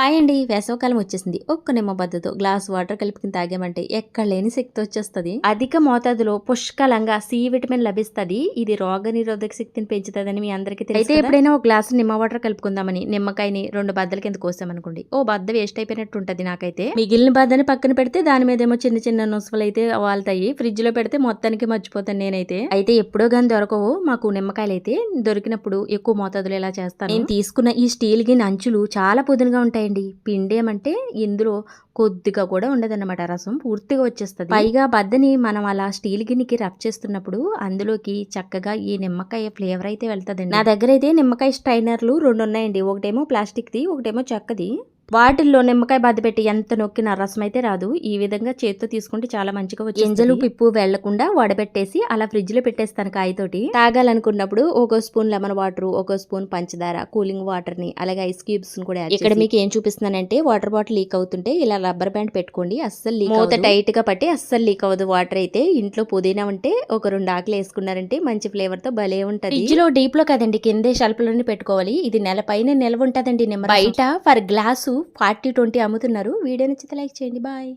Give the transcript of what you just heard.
Hi అండి, వేసవకాలం వచ్చేసింది. ఒక్క నిమ్మ బద్దతో గ్లాస్ వాటర్ కలుపుకుని తాగామంటే ఎక్కడ లేని శక్తి వచ్చేస్తుంది. అధిక మోతాదులో పుష్కలంగా సి విటమిన్ లభిస్తుంది. ఇది రోగ నిరోధక శక్తిని పెంచుతుందని మీ అందరికీ తెలుసు. అయితే ఎప్పుడైనా ఒక గ్లాస్ నిమ్మ వాటర్ కలుపుకుందామని నిమ్మకాయని 2 బద్దల కింద కోసామనుకోండి, ఓ బద్ద వేస్ట్ అయిపోయినట్టు ఉంటది. నాకైతే మిగిలిన బద్దని పక్కన పెడితే దాని మీద ఏమో చిన్న చిన్న నుసులు అయితే వాళ్తాయి. ఫ్రిడ్జ్ లో పెడితే మొత్తానికి మర్చిపోతాను నేనైతే. అయితే ఎప్పుడో గాని దొరకవు మాకు నిమ్మకాయలు. అయితే దొరికినప్పుడు ఎక్కువ మోతాదులో ఇలా చేస్తాను. నేను తీసుకున్న ఈ స్టీల్ గిన్నె అంచులు చాలా పొదునుగా ఉంటాయి. పిండి ఏమంటే ఇందులో కొద్దిగా కూడా ఉండదన్నమాట. రసం పూర్తిగా వచ్చేస్తుంది. పైగా బద్దని మనం అలా స్టీల్ గిన్నెకి రబ్ చేస్తున్నప్పుడు అందులోకి చక్కగా ఈ నిమ్మకాయ ఫ్లేవర్ అయితే వెళ్తుందండి. నా దగ్గర అయితే నిమ్మకాయ స్ట్రైనర్లు 2 ఉన్నాయండి. ఒకటేమో ప్లాస్టిక్ది, ఒకటేమో చెక్కది. వాటిల్లో నిమ్మకాయ బద్ద పెట్టి ఎంత నొక్కిన రసం అయితే రాదు. ఈ విధంగా చేత్తో తీసుకుంటే చాలా మంచిగా వచ్చి గింజలు పిప్పు వెళ్లకుండా వడబెట్టేసి అలా ఫ్రిడ్జ్ లో పెట్టేస్తాను కాయతోటి. తాగాలనుకున్నప్పుడు ఒక స్పూన్ లెమన్ వాటర్, ఒక స్పూన్ పంచదార, కూలింగ్ వాటర్ ని, అలాగే ఐస్ క్యూబ్స్ కూడా ఇక్కడ మీకు ఏం చూపిస్తున్నానంటే వాటర్ బాటిల్ లీక్ అవుతుంటే ఇలా రబ్బర్ బ్యాండ్ పెట్టుకోండి. అస్సలు లీక్ మూత టైట్ గా పట్టి అస్సలు లీక్ అవ్వదు వాటర్ అయితే. ఇంట్లో పుదీనా ఉంటే ఒక 2 ఆకులు వేసుకున్నారంటే మంచి ఫ్లేవర్ తో భలే ఉంటది. ఫ్రిడ్జ్ లో డీప్ లో కదండి, కిందే షెల్ఫ్ లోనే పెట్టుకోవాలి. ఇది నెల పైన నిల్వ ఉంటదండి. నిమ్మ బయట ఫర్ గ్లాసు 40-20 అమ్ముతున్నారు. వీడియో నచ్చితే లైక్ చేయండి. బాయ్.